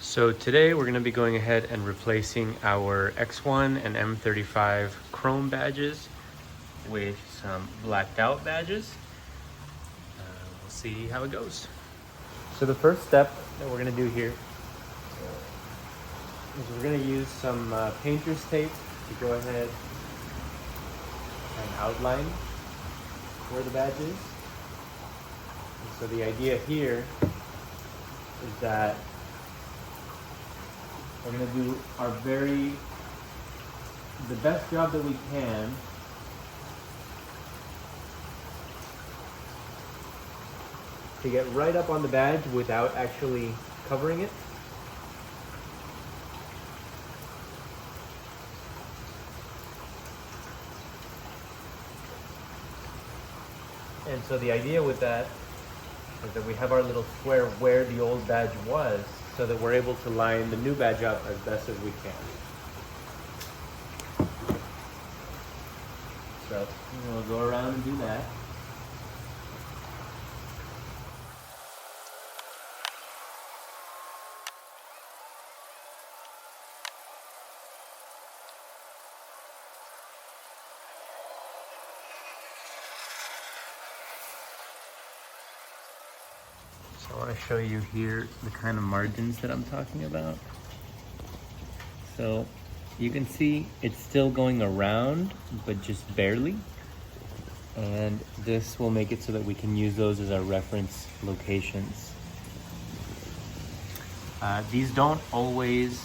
So today we're going to be going ahead and replacing our X1 and M35 chrome badges with some blacked out badges. We'll see how it goes. So the first step that we're going to do here is we're going to use some painter's tape to go ahead and outline where the badge is. And so the idea here is that we're going to do the best job that we can to get right up on the badge without actually covering it. And so the idea with that is that we have our little square where the old badge was, so that we're able to line the new badge up as best as we can. So we'll go around and do that. I want to show you here the kind of margins that I'm talking about. So you can see it's still going around, but just barely. And this will make it so that we can use those as our reference locations. These don't always,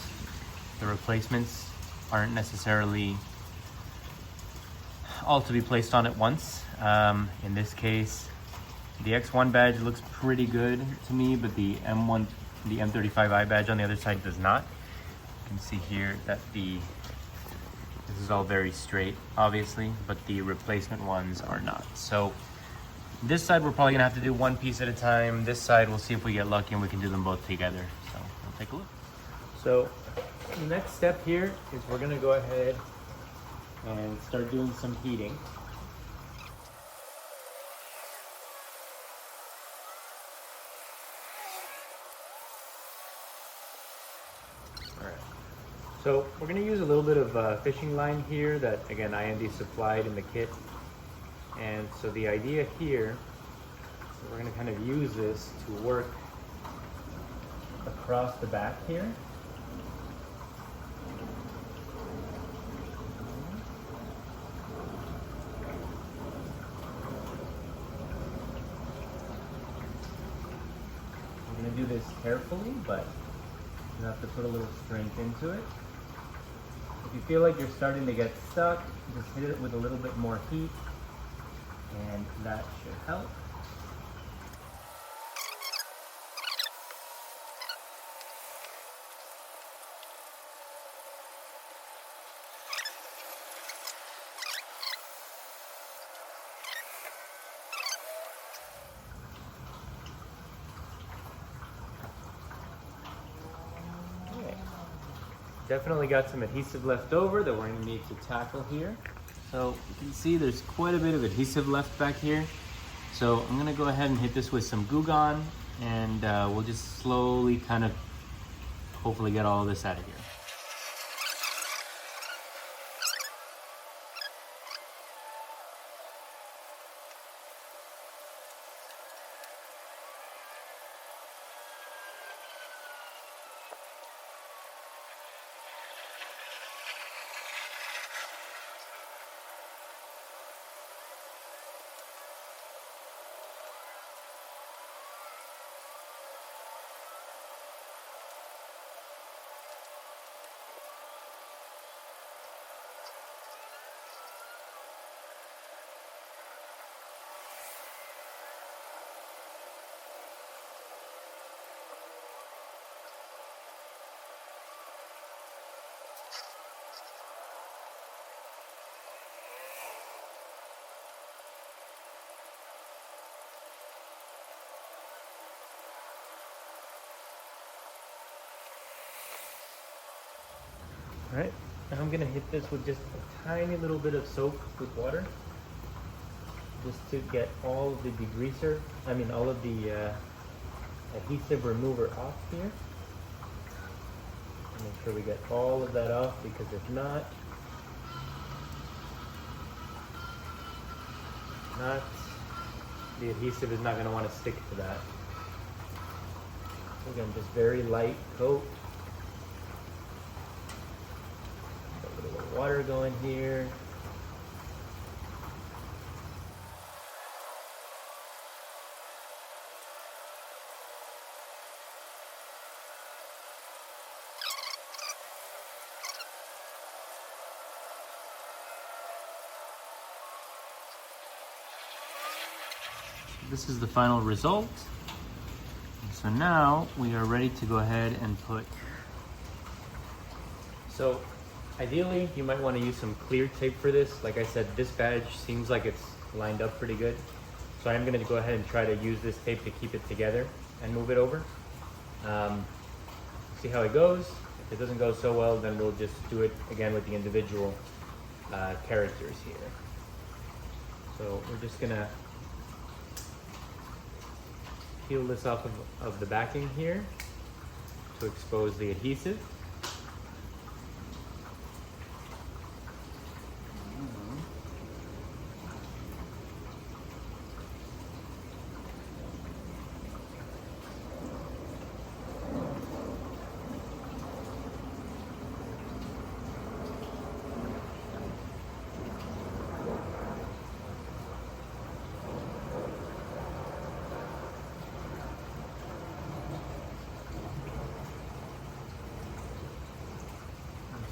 the replacements aren't necessarily all to be placed on at once. In this case, the X1 badge looks pretty good to me, but the M35i badge on the other side does not. You can see here that this is all very straight, obviously, but the replacement ones are not. So this side we're probably gonna have to do one piece at a time. This side we'll see if we get lucky and we can do them both together. So we'll take a look. So the next step here is we're gonna go ahead and start doing some heating. So we're going to use a little bit of fishing line here that, again, IND supplied in the kit. And so the idea here, we're going to kind of use this to work across the back here. We're going to do this carefully, but you have to put a little strength into it. If you feel like you're starting to get stuck, just hit it with a little bit more heat, and that should help. Definitely got some adhesive left over that we're going to need to tackle here. So you can see there's quite a bit of adhesive left back here. So I'm going to go ahead and hit this with some Goo Gone, and we'll just slowly kind of hopefully get all of this out of here. All right, now I'm gonna hit this with just a tiny little bit of soap with water, just to get all of the degreaser, all of the adhesive remover off here. Make sure we get all of that off, because if not, the adhesive is not going to want to stick to that. So again, just very light coat. A little bit of water going here. This is the final result. So now we are ready to go ahead and put. So ideally you might want to use some clear tape for this. Like I said, this badge seems like it's lined up pretty good. So I'm going to go ahead and try to use this tape to keep it together and move it over. See how it goes. If it doesn't go so well, then we'll just do it again with the individual characters here. So we're just gonna peel this off of the backing here to expose the adhesive.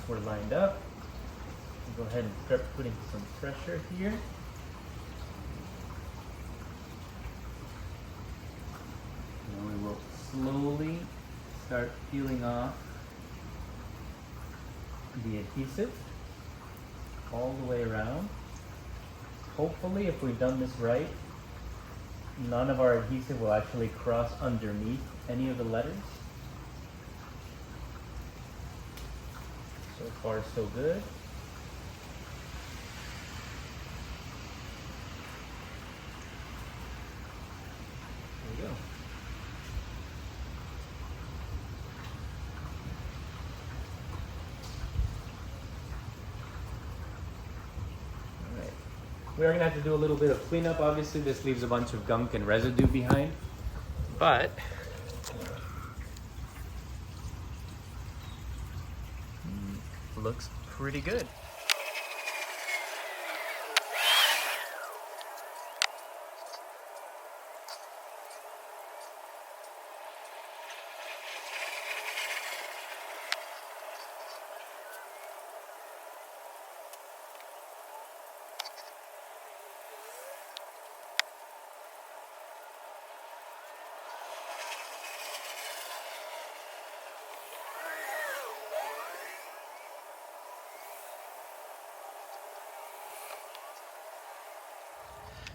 We're lined up. We'll go ahead and start putting some pressure here. And we will slowly start peeling off the adhesive all the way around. Hopefully, if we've done this right, none of our adhesive will actually cross underneath any of the letters. So far, so good. There we go. All right. We are going to have to do a little bit of cleanup. Obviously, this leaves a bunch of gunk and residue behind, but looks pretty good.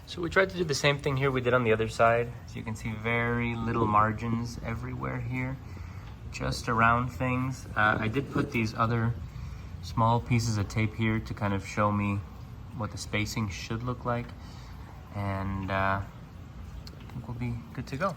So we tried to do the same thing here we did on the other side. As you can see, very little margins everywhere here, just around things. I did put these other small pieces of tape here to kind of show me what the spacing should look like. And I think we'll be good to go.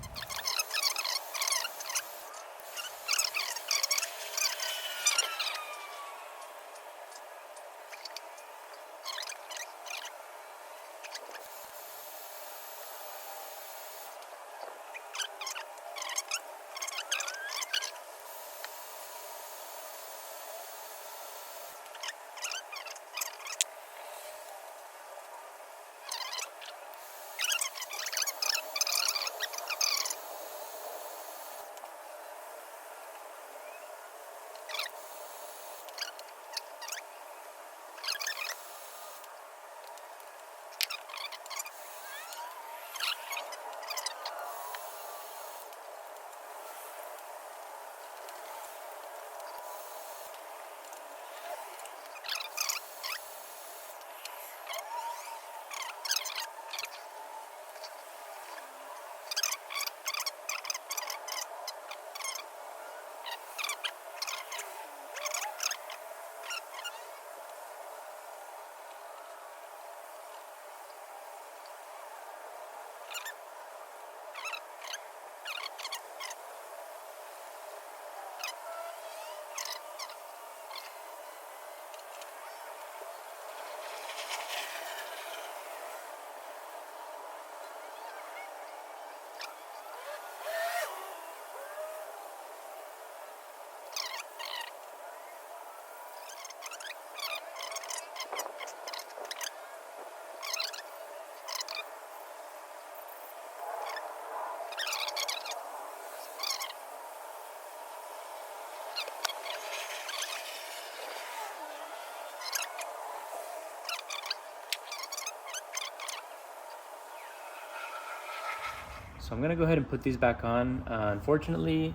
So I'm gonna go ahead and put these back on. Unfortunately,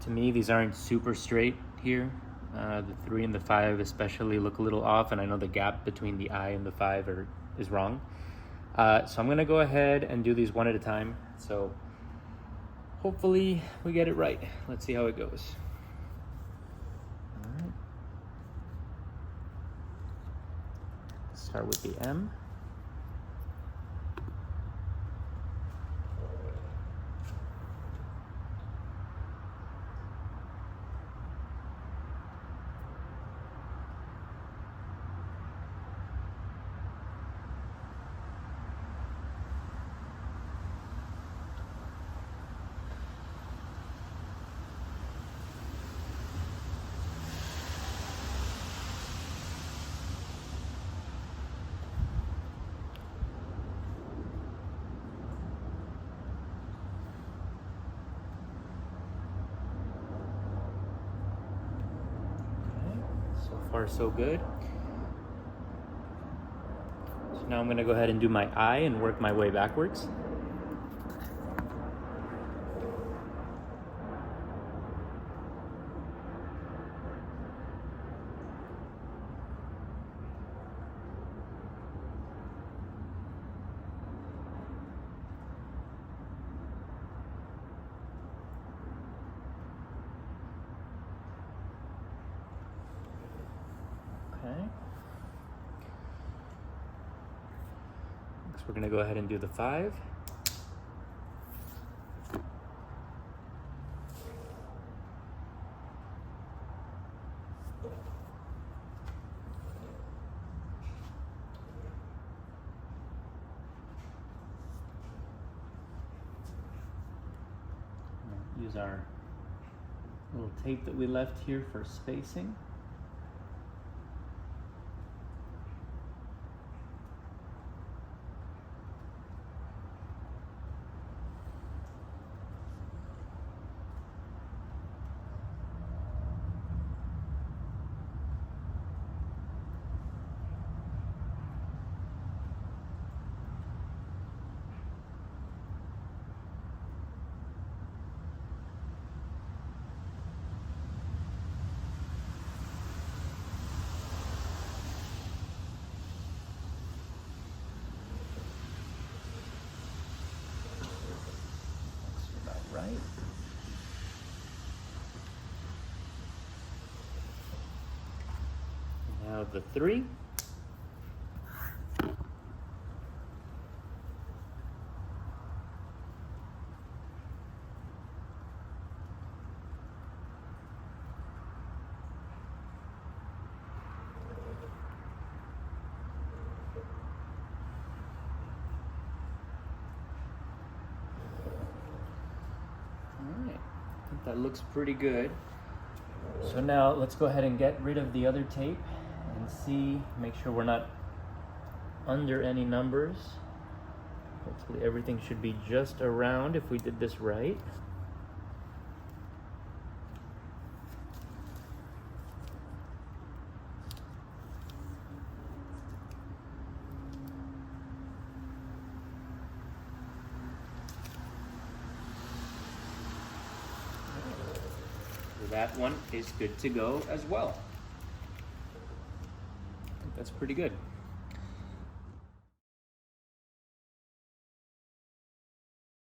to me, these aren't super straight here. The 3 and the 5 especially look a little off, and I know the gap between the I and the 5 is wrong. So I'm gonna go ahead and do these one at a time. So hopefully we get it right. Let's see how it goes. All right. Start with the M. So far, so good. So now I'm going to go ahead and do my eye and work my way backwards. Okay. Next, we're going to go ahead and do the 5. Use our little tape that we left here for spacing. Right. Now the 3. That looks pretty good. So now let's go ahead and get rid of the other tape and see, make sure we're not under any numbers. Hopefully everything should be just around if we did this right. That one is good to go as well. I think that's pretty good.